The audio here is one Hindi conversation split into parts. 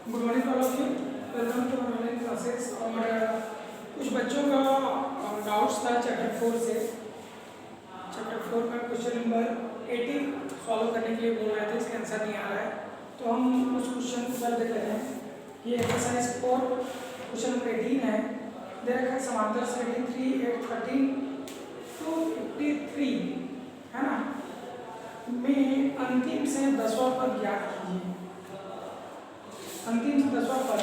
Good morning to all of you. Welcome to online classes. और कुछ बच्चों का डाउट्स था चैप्टर 4 से। चैप्टर 4 का क्वेश्चन नंबर 18 सॉल्व करने के लिए बोल रहे थे, इसका आंसर नहीं आ रहा है, तो हम उस क्वेश्चन को कर देते हैं। ये एक्सरसाइज 4 क्वेश्चन नंबर 18 है। दे रखा है समांतर श्रेणी 3 8 13 to 53 है ना, में अंतिम से 10वां पद ज्ञात कीजिए। अंतिम से 10वां पद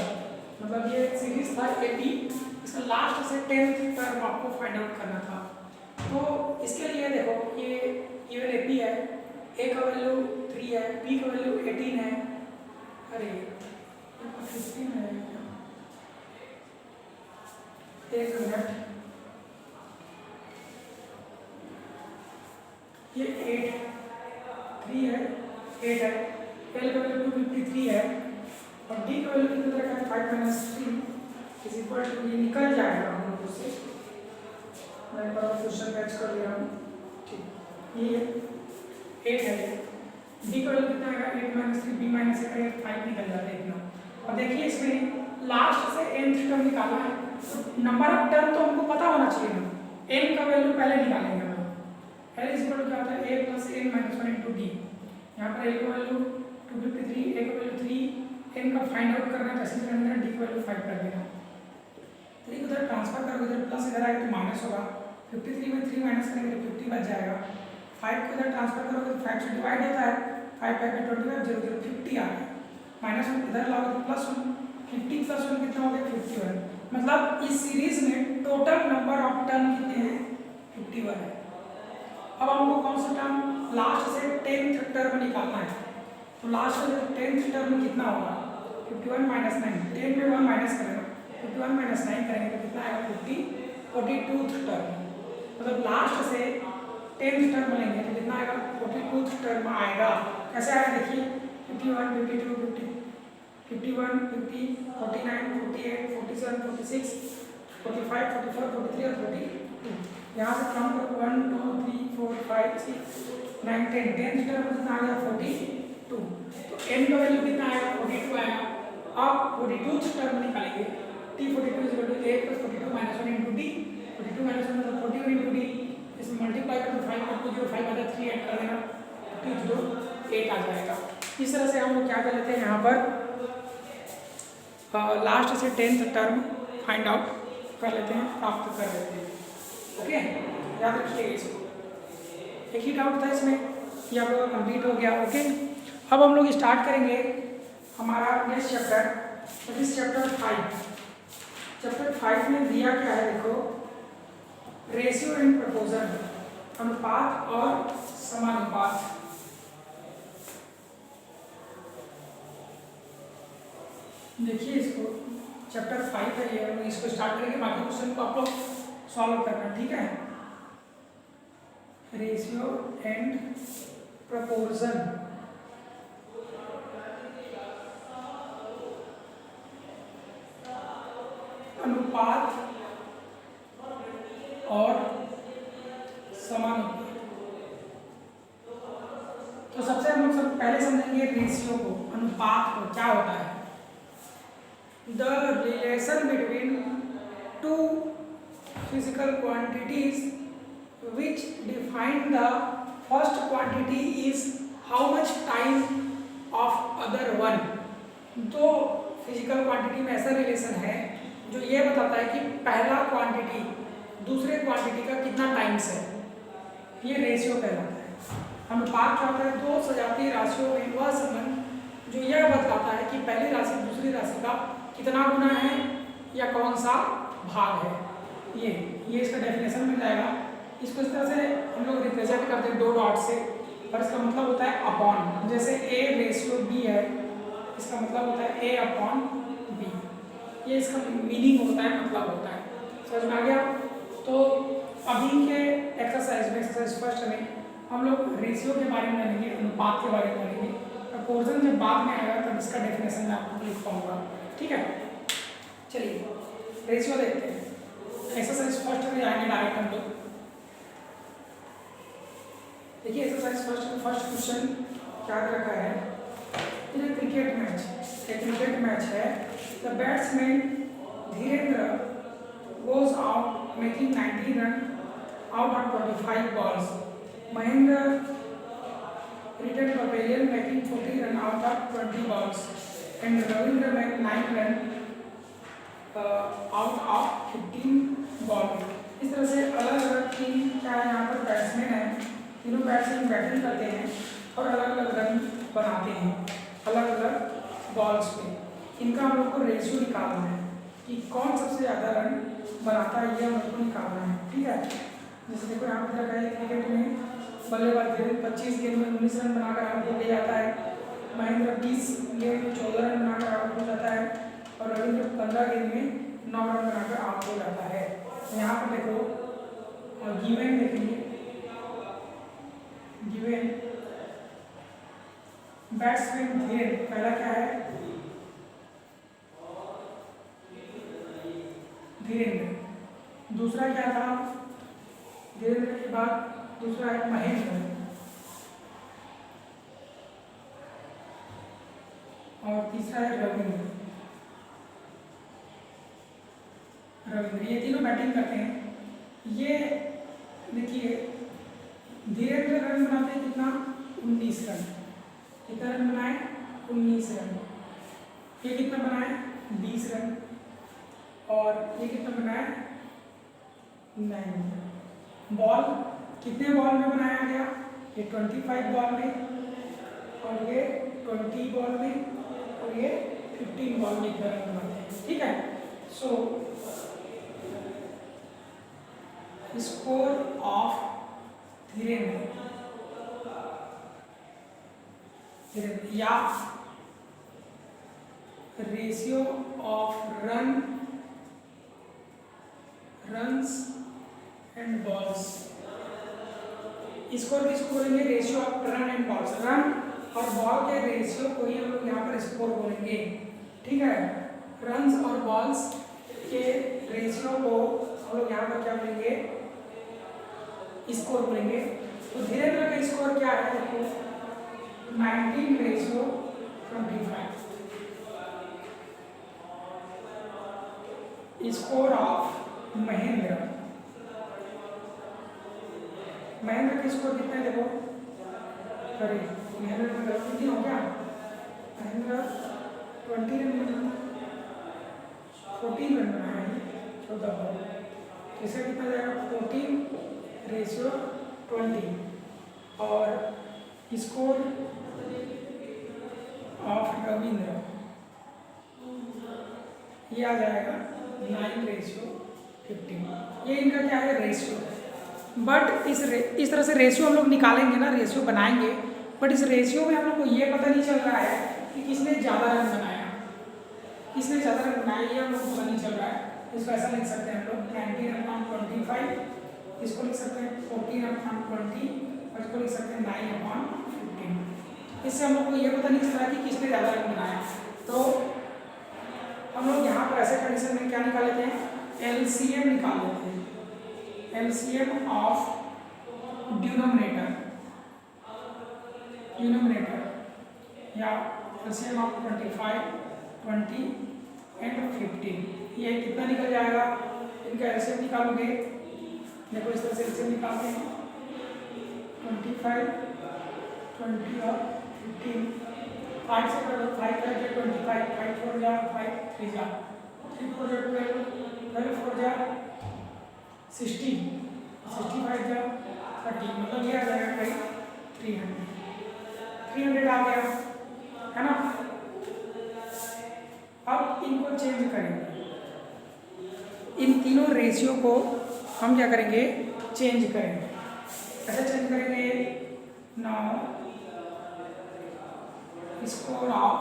मतलब ये सीरीज था 80, इसका लास्ट से 10th टर्म आपको फाइंड आउट करना था। तो इसके लिए देखो, ये इवन एपी है, ए का वैल्यू 3 है, बी का वैल्यू 18 है, अरे 15 है, एक मिनट, ये 3 है, 8 है, एल का वैल्यू 253 है और डी का वैल्यू कितना रखा है 5 - 3 इज इक्वल टू, ये निकल जाएगा हम लोग से। मैं एक बार क्वेश्चन मैच कर ले रहा हूँ, ठीक, ये 8 है, डी का वैल्यू कितना आएगा 8 - 3, बी - 8 5 निकल जाता है इतना। और देखिए इसमें लास्ट से nth टर्म निकालना है, तो नंबर ऑफ टर्म तो हमको पता होना चाहिए ना, n का वैल्यू पहले निकालेंगे हम लोग। l इज इक्वल टू क्या होता है a + n - 1 * d। यहाँ पर l का वैल्यू 253, a का वैल्यू 3, n का फाइंड आउट करना है, जैसे करना है डी का वैल्यू 5 कर देना। 3 उधर ट्रांसफर करोगे, इधर प्लस इधर आएगा तो माइनस होगा, 53 में 3 माइनस करेंगे तो 50 बच जाएगा। 5 को इधर ट्रांसफर करोगे तो 5 से डिवाइड होता है, 5 5 में 25 0 0 50 आ गया, माइनस 1 इधर लाओगे तो +1, 50 + 1 कितना हो गया 51। मतलब इस सीरीज में टोटल नंबर ऑफ टर्न कितने हैं 51 है। अब हमको कौन सा टर्म लास्ट से 10th टर्म निकालना है, तो लास्ट से 10th टर्म कितना होगा 51 - 9, 10 में 1 माइनस करेगा, 51 - 9 करेंगे तो कितना आएगा 42th टर्म। मतलब लास्ट से 10th टर्म लेंगे तो कितना आएगा 42th टर्म आएगा। कैसे आएगा देखिए, 51 52 50 51 50 49 48 47 46 45 44 43 और 42। यहाँ से काउंट करो 1 2 3 4 5 6 9 10, 10th टर्म कितना आ गया 42। तो n का वैल्यू कितना आएगा 42 आएगा। अब 42th टर्म निकालेंगे, t 42 = a + 42 - 1 * d, 42 - 1 मतलब 41 * d, इसमें मल्टीप्लाई कर दो 5 × 2 0 5 = 3 ऐड कर देना, 2 0 8 आ जाएगा। इस तरह से हम लोग क्या कर लेते हैं, यहाँ पर लास्ट से 10th टर्म फाइंड आउट कर लेते हैं, प्राप्त कर लेते हैं। ओके, याद रखिएगा इसको। एक ही डाउट था इसमें, ये आप लोगों का कंप्लीट हो गया। ओके, अब हम लोग स्टार्ट करेंगे हमारा next chapter, that is chapter 5। Chapter 5 में दिया क्या है देखो, रेशियो एंड प्रपोजल, अनुपात और समानुपात। देखिए इसको, चैप्टर 5 है ये, हम इसको स्टार्ट करेंगे, बाकी क्वेश्चन को आप लोग सॉल्व करना, ठीक है। रेशियो एंड प्रपोजल, अनुपात और समानुपात। तो सबसे हम लोग सब पहले समझेंगे रेशियो को, अनुपात को क्या होता है। The relation between two physical quantities which define the first quantity is how much time of other one। दो फिजिकल क्वांटिटी में ऐसा रिलेशन है जो ये बताता है कि पहला क्वांटिटी दूसरे क्वांटिटी का कितना टाइम्स है, ये रेशियो कहलाता है। अनुपात क्या होता है, दो सजातीय राशियों में वह संबंध जो यह बतलाता है कि पहली राशि दूसरी राशि का कितना गुना है या कौन सा भाग है। ये इसका डेफिनेशन मिल जाएगा। इसको इस तरह से हम लोग रिप्रेजेंट करते हैं 2 डॉट से, और इसका मतलब होता है अपॉन। जैसे A/B है, इसका मतलब होता है A/B, ये इसका मीनिंग होता है, मतलब होता है। समझ में आ गया। तो अभी के एक्सरसाइज में, एक्सरसाइज फर्स्ट में हम लोग रेशियो के बारे में जानेंगे, अनुपात के बारे में जानेंगे। प्रपोजल जब बाद में आएगा तब इसका डेफिनेशन मैं आपको लिख पाऊंगा, ठीक है। चलिए रेशियो देखते हैं। एक्सरसाइज फर्स्ट में जाएंगे डायरेक्ट हम लोग। देखिए एक्सरसाइज फर्स्ट क्वेश्चन क्या रखा है, क्रिकेट मैच मैच है। The batsman Dhirendra goes out making 90 run out of 25 balls. Mahendra returned pavilion making 40 run out of 20 balls. And Ravindra made 9 run out of 15 balls. इस तरह से अलग अलग टीम क्या है, यहाँ पर बैट्समैन है, तीनों बैट्समैन बैटिंग करते हैं और अलग अलग रन बनाते हैं अलग अलग बॉल्स पे। इनका हम लोग को रेशियो निकालना है कि कौन सबसे ज़्यादा रन बनाता है, ये हम लोग को निकालना है। ठीक है, जैसे देखो यहाँ पर लगा है क्रिकेट में बल्लेबाज धीरेन्द्र 25 गेंद में 19 रन बनाकर आउट हो जाता है, महेंद्र 20 गेंद में 14 रन बनाकर आउट हो जाता है और रविंद्र 15 गेंद में 9 रन बनाकर आउट हो जाता है। यहाँ पर देखो और गिवन देखेंगे, गिवन बैट्समैन धीरेन्द्र पहला क्या है, धीरेन्द्र। दूसरा क्या था, धीरेन्द्र के बाद दूसरा है महेंद्र और तीसरा है रविंद्र। ये तीनों बैटिंग करते हैं। ये देखिए धीरेन्द्र रन बनाते हैं कितना, 19 रन। कितना रन बनाए, 19 रन। ये कितना बनाए, 20 रन। और ये कितना बनाया, 9। बॉल कितने बॉल में बनाया गया, ये 25 बॉल में और ये 20 बॉल में और ये 15 बॉल में इतना रन बनाते हैं। ठीक है, सो स्कोर ऑफ धीरेन्द्र या ratio of runs and balls. Score किसको बोलेंगे, ratio of run and balls. Run और बॉल के रेशियो को ही हम लोग यहाँ पर स्कोर बोलेंगे। ठीक है, रन्स और बॉल्स के रेशियो को हम लोग यहाँ पर क्या बोलेंगे, स्कोर बोलेंगे। तो धीरेन्द्र का स्कोर क्या है, देखो 19:25। स्कोर ऑफ महेंद्र के स्कोर कितना है, देखो सॉरी महेंद्र में गलती हो गया, महेंद्र 20 रन बना, 14 रन बनाया है 14 बॉल। इसका कितना जाएगा, 14:20 और स्कोर ऑफ रविंद्र ये आ जाएगा 9:15। ये इनका क्या है, रेशियो। बट इस तरह से रेशियो हम लोग निकालेंगे ना, रेशियो बनाएंगे, बट इस रेशियो में हम लोग को ये पता नहीं चल रहा है कि किसने ज़्यादा रन बनाया, किसने ज़्यादा रन बनाया, ये हम लोग को पता नहीं चल रहा है। इसको ऐसा लिख सकते हैं हम लोग 19/25, इसको लिख सकते हैं 14/20 और इसको लिख सकते हैं 9/15। इससे हम लोग को ये पता नहीं चल रहा कि किसने ज़्यादा रन बनाया। तो हम लोग यहाँ पर ऐसे कंडीशन में क्या निकाल लेते हैं, LCM निकाल लेते हैं। LCM ऑफ डिनोमिनेटर या LCM ऑफ 25, 20 एंड 15। ये कितना निकल जाएगा, इनका LCM निकालोगे, देखो इस तरह से LCM निकालते हैं 25, 20 और 15। 5 से करो, 5 5 जा 25, 5 4 जा 5 3 जा 3 4 जा 12, 12 4 जा 60, 65 जा 30, मतलब ये आ जाएगा भाई 300 आ गया है ना। अब इनको चेंज करेंगे, इन तीनों रेशियो को हम क्या करेंगे, चेंज करेंगे। कैसे चेंज करेंगे, now score of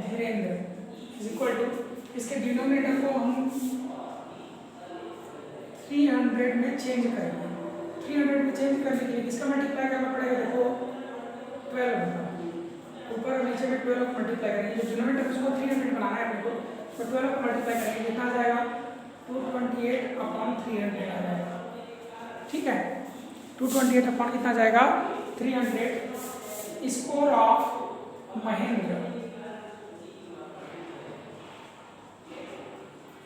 Dhirendra is equal to, इसके डिनोमिनेटर को हम 300 में चेंज करेंगे। 300 में चेंज करने के लिए किसका मल्टीप्लाई करना पड़ेगा, देखो 12 होगा, ऊपर और नीचे में 12 मल्टीप्लाई करेंगे। जो डिनोमिनेटर उसको 300 बनाना है अपने को, तो 12 को मल्टीप्लाई करेंगे, कितना आ जाएगा 228/300 आ जाएगा। ठीक है, 228 अपॉन कितना जाएगा 300 स्कोर ऑफ महेंद्र,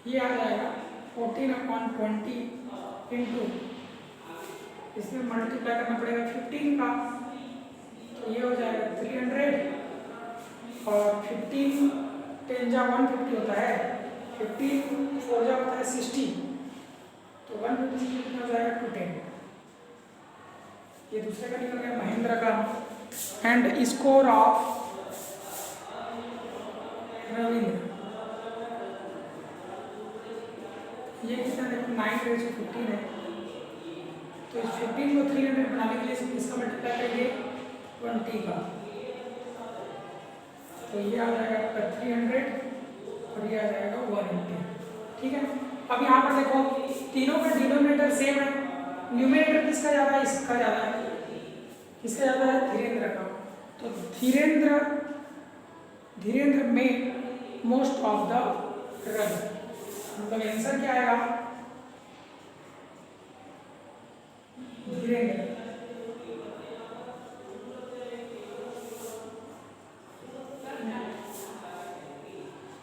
ये आ जाएगा 14/20 इंटू, इसमें मल्टीप्लाई करना पड़ेगा 15 का, तो ये हो जाएगा 300, और 15 10 जा 150 होता है, 15 4 जा होता है 60, तो 150 कितना हो जाएगा 210। ये दूसरे का निकल गया महेंद्र का। एंड स्कोर ऑफ रविंद्र, ये कितना देखो 9/15 है, तो इस 15 को 300 बनाने के लिए इसका मल्टीप्लाई करेंगे 20 का, तो ये आ जाएगा आपका 300 और ये आ जाएगा 180। ठीक है, अब यहाँ पर देखो तीनों का डिनोमिनेटर सेम है, न्यूमरेटर किसका ज़्यादा है, इसका ज़्यादा है, किसका ज़्यादा है, धीरेन्द्र का, तो धीरेन्द्र में मोस्ट ऑफ द रन, मतलब आंसर क्या आएगा, धीरेन्द्र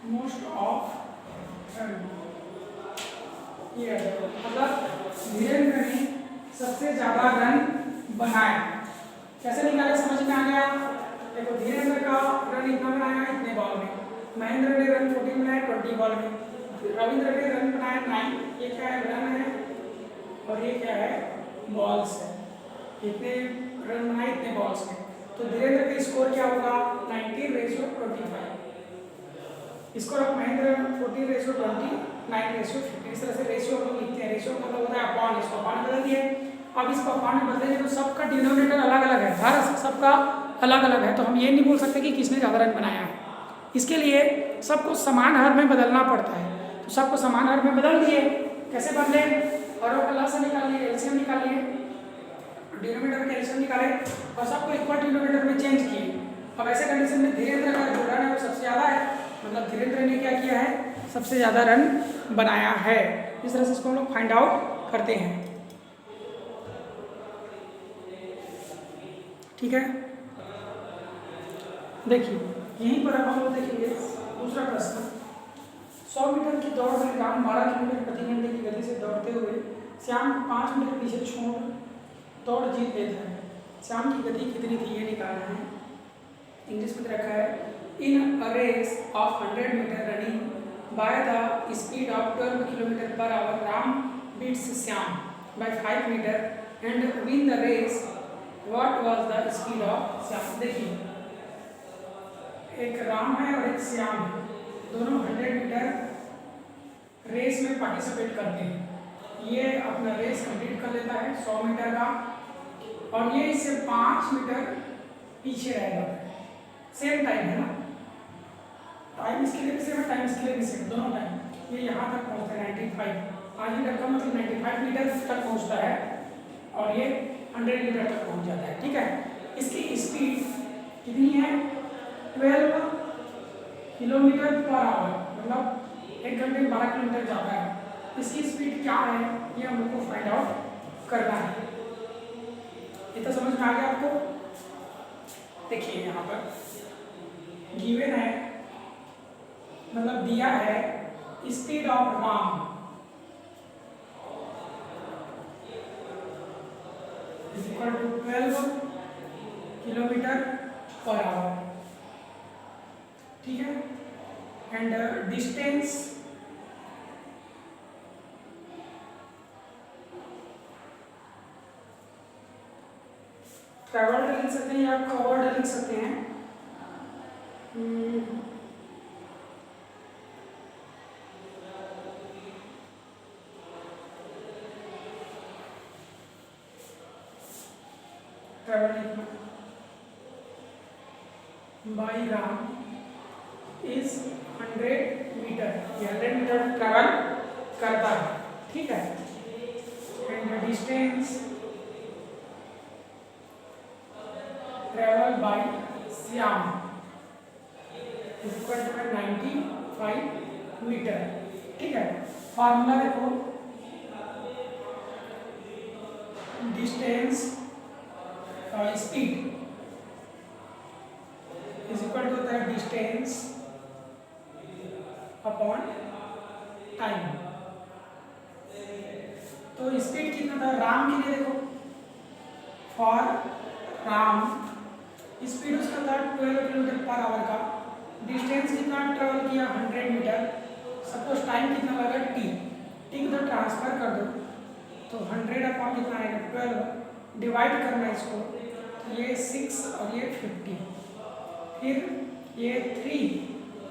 मोस्ट ऑफ रन, ये मतलब धीरेन्द्र ने सबसे ज्यादा रन बनाए। कैसे निकाले, समझ में आ गया। देखो धीरेन्द्र का रन इतना बनाया इतने बॉल में, महेंद्र ने रन 14 बनाए 20 बॉल में, रविंद्र ने रन बनाए 9, ये क्या है, रन है, और ये क्या है, बॉल्स है, इतने रन बनाए इतने बॉल्स में, तो धीरेन्द्र का स्कोर क्या होगा 19/25, स्कोर ऑफ महेंद्र 14/20, 9/50, इस तरह से रेशियो हम लोग लिखते हैं, रेशियो मतलब होता है अपॉन, इसको अपॉन बदल दिए, अब इसको अपॉन में बदलेंगे तो सबका डिनोमिनेटर अलग अलग है, हर सबका अलग अलग है, तो हम ये नहीं बोल सकते कि किसने ज़्यादा रन बनाया है, इसके लिए सबको समान हर में बदलना पड़ता है, तो सबको समान हर में बदल दिए। कैसे बदले, और अल्लाह से निकालिए, एलसीएम निकालिए, डिनोमिनेटर में एलसीएम निकाले और सबको इक्वल डिनोमिनेटर में चेंज किए। अब ऐसे कंडीशन में धीरेन्द्र का जो रन है वो सबसे ज़्यादा है, मतलब धीरेन्द्र ने क्या किया है, सबसे ज़्यादा रन बनाया है। इस तरह से इसको हम लोग फाइंड आउट करते हैं। ठीक है, देखिए यहीं पर अब हम लोग देखेंगे दूसरा प्रश्न। 100 मीटर की दौड़ में राम 12 किलोमीटर प्रति घंटे की गति से दौड़ते हुए श्याम को 5 मीटर पीछे छोड़ दौड़ जीत लेता है, श्याम की गति कितनी थी ये निकालना है। इंग्लिश में रखा है, in a race of 100 metre running by the speed of 12 kilometre per hour, Ram beats Shyam by 5 metre and win the race, what was the speed of Shyam. देखिए एक राम है और एक श्याम है, दोनों 100 मीटर रेस में पार्टिसिपेट करते हैं। ये अपना रेस कंप्लीट कर लेता है 100 मीटर का, और ये इससे 5 मीटर पीछे रह जाता है। सेम टाइम है ना, टाइम इसके लिए भी सेम है, टाइम इसके लिए भी सेम, दोनों टाइम। ये यहाँ तक पहुँचता है 95, 5 मीटर का मतलब 95 मीटर तक पहुँचता है, और ये 100 मीटर तक पहुँच जाता है। ठीक है, इसकी स्पीड कितनी है, 12 किलोमीटर पर आवर, मतलब 1 घंटे में 12 किलोमीटर जाता है। इसकी स्पीड क्या है ये हम लोग को फाइंड आउट करना है। इतना समझ में आ गया आपको। देखिए यहाँ पर गिवन है, मतलब दिया है speed of Ram is equal to 12 kilometre per hour. ठीक है, एंड डिस्टेंस ट्रैवल्ड लिख सकते हैं या कवर्ड लिख सकते हैं। Travelling by Ram is 100 metre, ये 100 मीटर ट्रैवल करता है। ठीक है, and distance travel by Shyam is equal to 95 metre. ठीक है, फार्मूला देखो, distance speed distance upon time. तो स्पीड कितना था राम के लिए, देखो फॉर राम स्पीड उसका था 12 किलोमीटर पर आवर का, डिस्टेंस कितना ट्रेवल किया 100 मीटर, सपोज टाइम कितना लगा टी को तो ट्रांसफर कर दो, तो 100 अपॉन कितना आएगा 12, डिवाइड करना है इसको, तो ये 6 और ये 50, फिर ये 3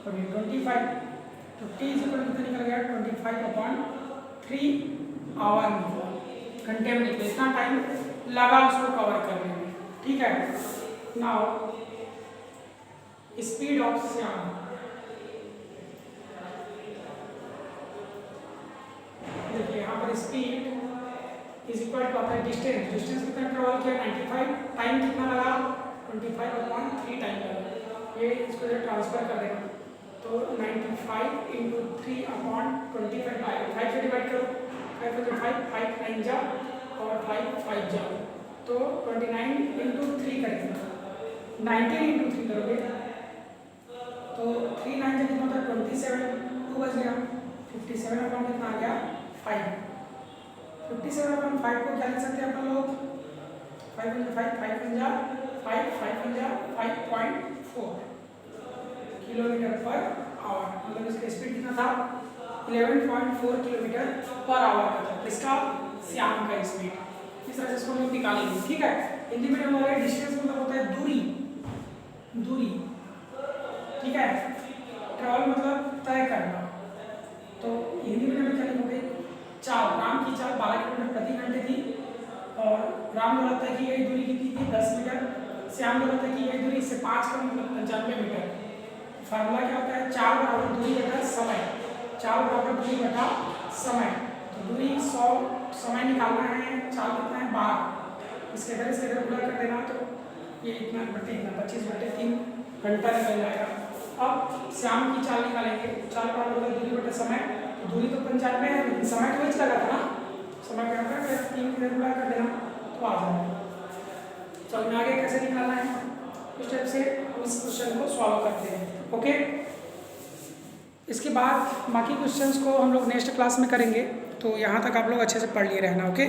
और ये 25, तो टी इक्वल कितना निकल गया 25 अपॉन 3 आवर घंटे में निकले, इतना टाइम लगा उसको कवर करने में। ठीक है, नाउ स्पीड ऑफ श्याम, देखिए यहाँ पर स्पीड इज इक्वल टू आता है डिस्टेंस, डिस्टेंस कितना ट्रेवल किया 95, टाइम कितना लगा 25 अपॉन 3 टाइम लगा, ये इसको ट्रांसफर कर देगा, तो 95 इंटू 3 अपॉन 25 आएगा, 5 से डिवाइड करो, 5 into 5 5 9 जा और 5 5 जा, तो 29 इंटू 3 करेंगे, 19 इंटू 3 करोगे तो 3 9 से कितना होता है 27, 2 बच गया, 57 अपॉन कितना आ गया 5, 57 अपॉन 5 को क्या लिख सकते हैं अपन लोग, 5 into 5 5 पंजा 5 5 पंजा 5.4 किलोमीटर पर आवर, मतलब इसका स्पीड कितना था 11.4 किलोमीटर पर आवर का था, इसका श्याम का स्पीड। इस तरह से इसको हम लोग निकालेंगे। ठीक है, हिंदी में हमारे डिस्टेंस मतलब होता है दूरी, दूरी। ठीक है, ट्रैवल मतलब तय करना, तो हिंदी में हमें क्या लिखोगे चाल, राम की चाल 12 किलोमीटर प्रति घंटे थी, और राम बोला था कि यही दूरी कितनी थी 10 मीटर, श्याम बोला था कि यही दूरी इससे 5 कम मतलब 95 मीटर। फार्मूला क्या होता है चाल बराबर दूरी बटा समय, चाल बराबर दूरी बटा समय, तो दूरी 100, समय निकालना है, चाल कितना है 12, इसके इधर गुणा कर देना, तो ये इतना बटे इतना 25 बटे 3 घंटा निकल जाएगा। अब श्याम की चाल निकालेंगे, चाल बराबर दूरी बटा समय, तो दूरी तो 95 है लेकिन समय तो वही लगा था ना, समय क्या होगा 3 इधर गुणा कर देना तो आ जाएगा। चलो मैं आगे कैसे निकालना है उस टाइप से हम इस क्वेश्चन को सॉल्व करते हैं। ओके, इसके बाद बाकी क्वेश्चंस को हम लोग नेक्स्ट क्लास में करेंगे, तो यहाँ तक आप लोग अच्छे से पढ़ लिए रहना। ओके।